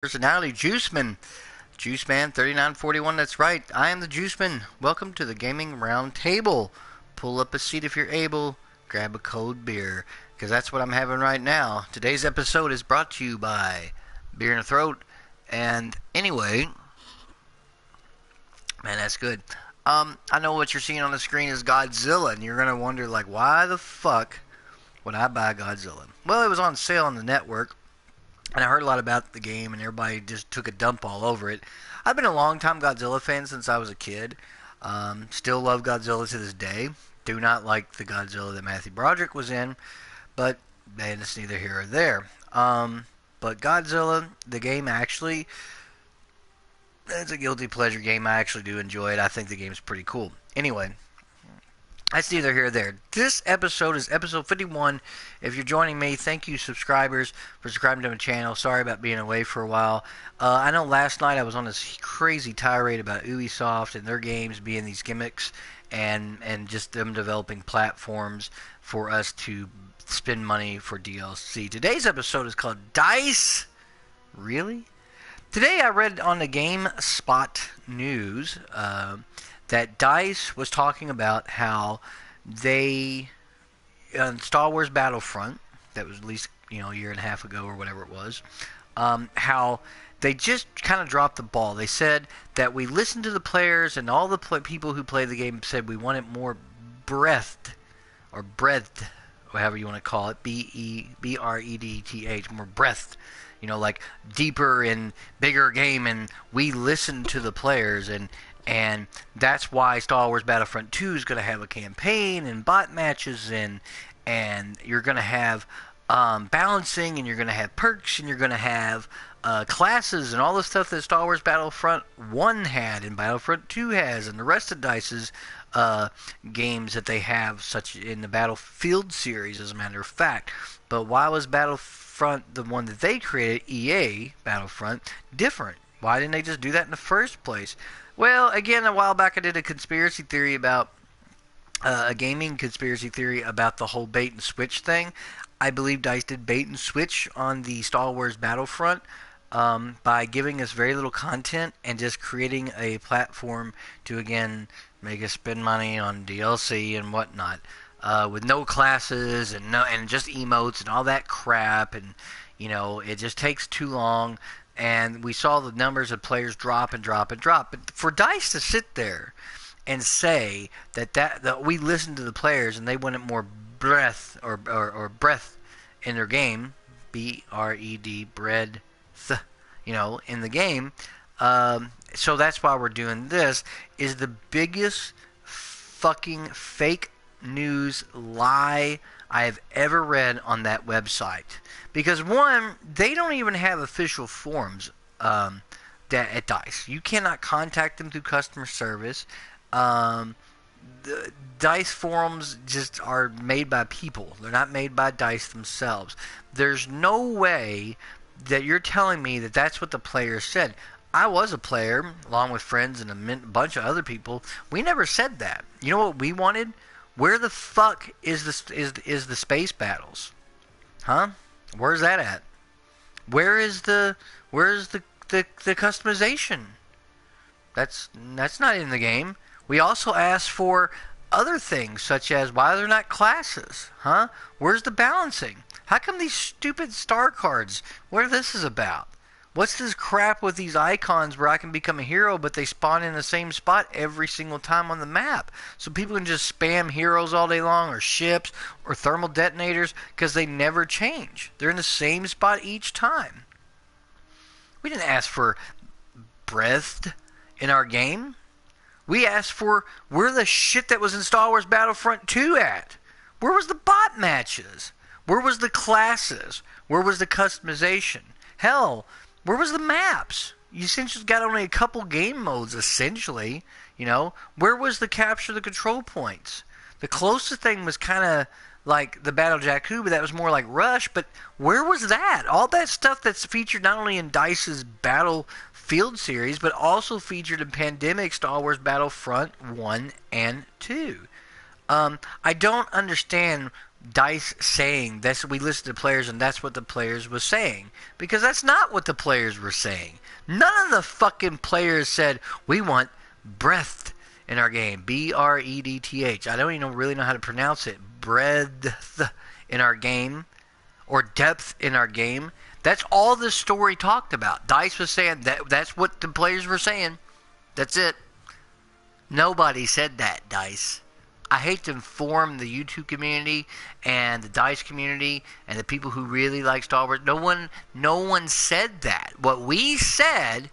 personality, Juiceman. Juiceman 3941, that's right. I am the Juiceman. Welcome to the Gaming Round Table. Pull up a seat if you're able. Grab a cold beer, because that's what I'm having right now. Today's episode is brought to you by Beer in the Throat. And anyway, man, that's good. I know what you're seeing on the screen is Godzilla, and you're going to wonder, like, why the fuck would I buy Godzilla? Well, it was on sale on the network, and I heard a lot about the game, and everybody just took a dump all over it. I've been a long-time Godzilla fan since I was a kid. Still love Godzilla to this day. Do not like the Godzilla that Matthew Broderick was in, but man, it's neither here or there. But Godzilla, the game actually, it's a guilty pleasure game. I actually do enjoy it. I think the game's pretty cool. Anyway, that's neither here or there. This episode is episode 51. If you're joining me, thank you, subscribers, for subscribing to my channel. Sorry about being away for a while. I know last night I was on this crazy tirade about Ubisoft and their games being these gimmicks and just them developing platforms for us to spend money for DLC. Today's episode is called Dice. Really? Today I read on the GameSpot news that DICE was talking about how they, on Star Wars Battlefront, that was at least a year and a half ago or whatever it was, how they just kind of dropped the ball. They said that we listened to the players, and all the people who play the game said we wanted more breadth, or breadth, or however you want to call it, B-R-E-D-T-H, more breadth. Like deeper and bigger game, and we listened to the players, and that's why Star Wars Battlefront 2 is going to have a campaign and bot matches, and you're going to have balancing, and you're going to have perks, and you're going to have classes, and all the stuff that Star Wars Battlefront 1 had, and Battlefront 2 has, and the rest of DICE's games that they have, such in the Battlefield series, as a matter of fact. But why was Battlefront, the one that they created, EA Battlefront, different? Why didn't they just do that in the first place? Well, again, a while back I did a conspiracy theory about, a gaming conspiracy theory about the whole bait and switch thing. I believe DICE did bait and switch on the Star Wars Battlefront by giving us very little content and just creating a platform to, again, make us spend money on DLC and whatnot. With no classes and just emotes and all that crap, and it just takes too long. And we saw the numbers of players drop and drop and drop. But for DICE to sit there and say that we listened to the players and they wanted more breath or breath in their game, B-R-E-D, bread, in the game. So that's why we're doing this. Is the biggest fucking fake news lie I have ever read on that website. Because one, they don't even have official forums at DICE. You cannot contact them through customer service. The DICE forums just are made by people. They're not made by DICE themselves. There's no way that you're telling me that that's what the players said. I was a player, along with friends and a bunch of other people. We never said that. You know what we wanted? Where the fuck is the space battles? Huh? Where's that at? Where's the customization? That's not in the game. We also asked for other things, such as why they're not classes, huh? Where's the balancing? How come these stupid star cards? What this is about? What's this crap with these icons where I can become a hero, but they spawn in the same spot every single time on the map? So people can just spam heroes all day long, or ships, or thermal detonators, because they never change. They're in the same spot each time. We didn't ask for breadth in our game. We asked for where the shit that was in Star Wars Battlefront 2 at. Where was the bot matches? Where was the classes? Where was the customization? Hell, where was the maps? You essentially got only a couple game modes, essentially. Where was the capture the control points? The closest thing was kind of like the Battle Jakku, but that was more like Rush. But where was that? All that stuff that's featured not only in DICE's Battlefield series, but also featured in Pandemic Star Wars Battlefront 1 and 2. I don't understand Dice saying that's we listened to players and that's what the players was saying, because that's not what the players were saying. None of the fucking players said we want breadth in our game. BREDTH. I don't even really know how to pronounce it. Breadth in our game, or depth in our game. That's all this story talked about. Dice was saying that's what the players were saying. That's it. Nobody said that, Dice. I hate to inform the YouTube community and the DICE community and the people who really like Star Wars. No one said that. What we said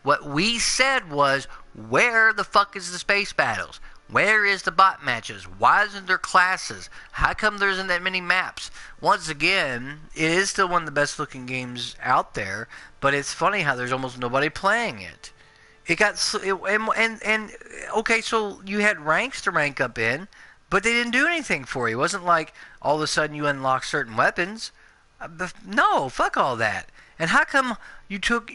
was, where the fuck is the space battles? Where is the bot matches? Why isn't there classes? How come there isn't that many maps? Once again, it is still one of the best looking games out there, but it's funny how there's almost nobody playing it. It got and okay, so you had ranks to rank up in, but they didn't do anything for you. It wasn't like all of a sudden you unlock certain weapons. No, fuck all that. And how come you took,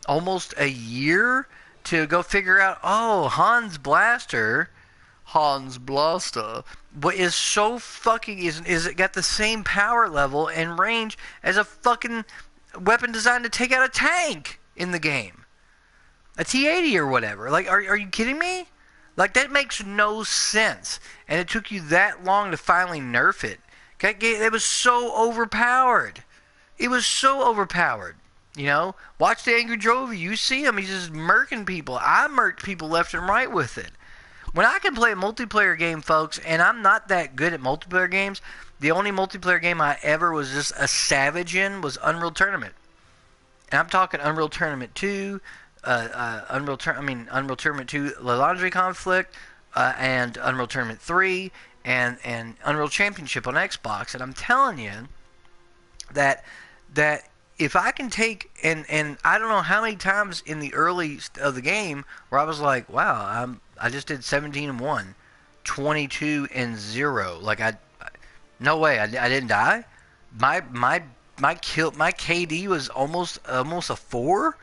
almost a year to go figure out, Hans Blaster, but is so fucking is it got the same power level and range as a fucking weapon designed to take out a tank in the game. A T-80 or whatever. Like, are you kidding me? Like, that makes no sense. And it took you that long to finally nerf it. It was so overpowered. It was so overpowered. Watch the Angry Drover. You see him. He's just murking people. I murked people left and right with it. When I can play a multiplayer game, folks, and I'm not that good at multiplayer games, the only multiplayer game I ever was just a savage in was Unreal Tournament. And I'm talking Unreal Tournament 2, Unreal Tournament 2, The Laundry Conflict, and Unreal Tournament 3, and Unreal Championship on Xbox. And I'm telling you that if I can take, and I don't know how many times in the early of the game where I was like, wow, I just did 17-1, 22-0. Like, no way, I didn't die. My KD was almost a 4.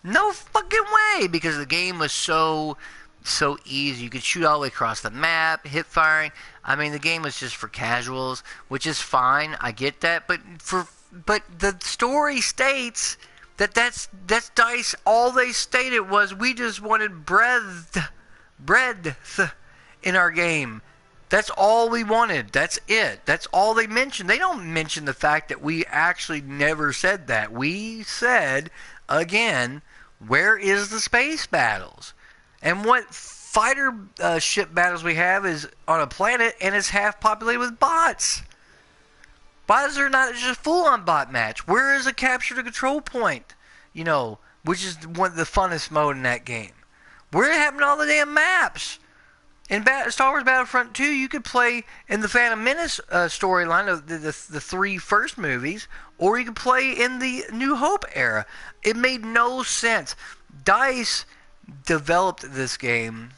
No fucking way, because the game was so easy. You could shoot all the way across the map, hip firing. I mean, the game was just for casuals, which is fine. I get that, but the story states that's DICE. All they stated was, we just wanted breadth in our game. That's all we wanted. That's it. That's all they mentioned. They don't mention the fact that we actually never said that. We said, again, where is the space battles? And what fighter ship battles we have is on a planet, and it's half populated with bots. Why is there not just a full-on bot match? Where is a capture the control point? Which is one of the funnest mode in that game. Where happened to all the damn maps? In Star Wars Battlefront 2, you could play in the Phantom Menace storyline of the 3 first movies, or you could play in the New Hope era. It made no sense. DICE developed this game,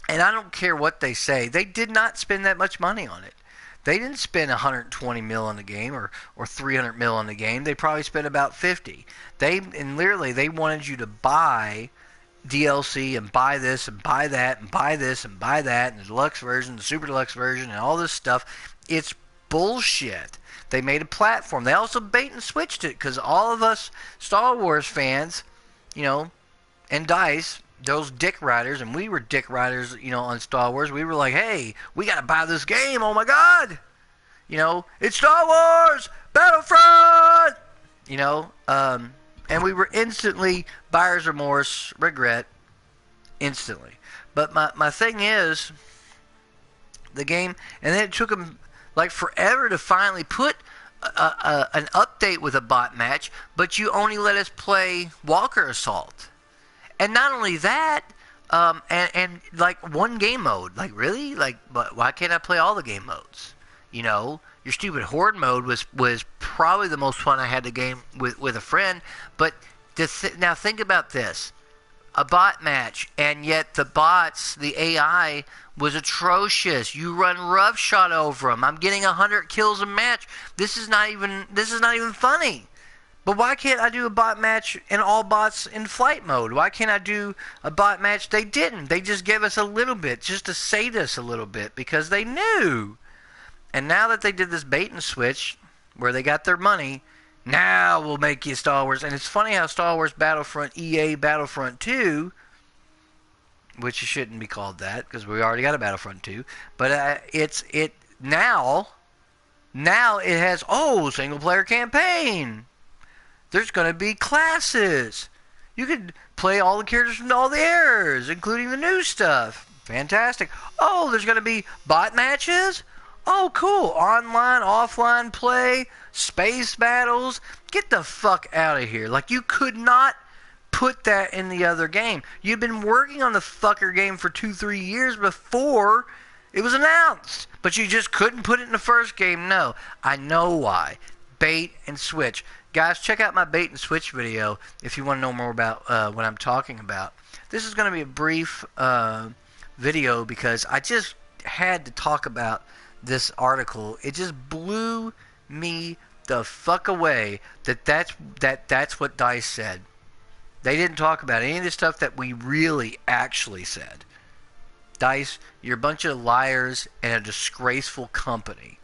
and I don't care what they say, they did not spend that much money on it. They didn't spend $120 million on the game or $300 million on the game. They probably spent about $50. Literally, they wanted you to buy DLC and buy this and buy that and buy this and buy that, and the deluxe version, the super deluxe version, and all this stuff. It's bullshit. They made a platform. They also bait and switched it, because all of us Star Wars fans, and DICE, those dick riders, and we were dick riders, on Star Wars. We were like, hey, we gotta buy this game. Oh my God, it's Star Wars Battlefront. And we were instantly buyer's remorse, regret, instantly. But my thing is, the game, and then it took them like forever to finally put an update with a bot match, but you only let us play Walker Assault. And not only that, and like one game mode. Like, really? Like, but why can't I play all the game modes? Your stupid Horde mode was probably the most fun I had the game with a friend. But now think about this. A bot match, and yet the bots, the AI, was atrocious. You run roughshod over them. I'm getting 100 kills a match. This is not even funny. But why can't I do a bot match and all bots in flight mode? Why can't I do a bot match? They didn't. They just gave us a little bit, just to sate us a little bit, because they knew And now that they did this bait and switch, where they got their money, now we'll make you Star Wars. And it's funny how Star Wars Battlefront, EA Battlefront 2, which shouldn't be called that because we already got a Battlefront 2, but now it has single player campaign. There's going to be classes. You could play all the characters from all the eras, including the new stuff. Fantastic. Oh, there's going to be bot matches? Oh, cool. Online, offline play, space battles. Get the fuck out of here. Like, you could not put that in the other game. You've been working on the fucker game for 2-3 years before it was announced. But you just couldn't put it in the first game. No. I know why. Bait and switch. Guys, check out my bait and switch video if you want to know more about what I'm talking about. This is going to be a brief video because I just had to talk about this article. It just blew me the fuck away that's what DICE said. They didn't talk about any of the stuff that we really actually said. DICE, you're a bunch of liars and a disgraceful company.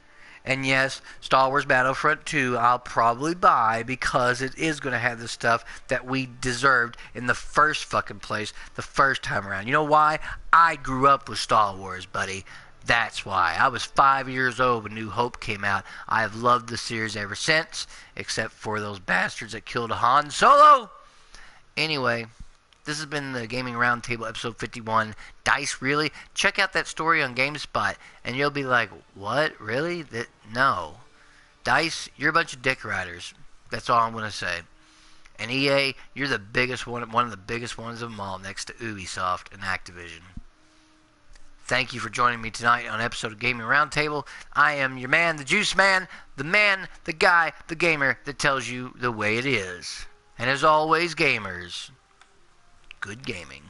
And yes, Star Wars Battlefront 2 I'll probably buy because it is going to have the stuff that we deserved in the first fucking place the first time around. You know why? I grew up with Star Wars, buddy. That's why. I was 5 years old when New Hope came out. I have loved the series ever since, except for those bastards that killed Han Solo. Anyway, this has been the Gaming Roundtable episode 51. DICE, really? Check out that story on GameSpot, and you'll be like, what? Really? No. DICE, you're a bunch of dick riders. That's all I'm going to say. And EA, you're the biggest one of the biggest ones of them all, next to Ubisoft and Activision. Thank you for joining me tonight on an episode of Gaming Roundtable. I am your man, the Juice Man, the guy, the gamer that tells you the way it is. And as always, gamers, good gaming.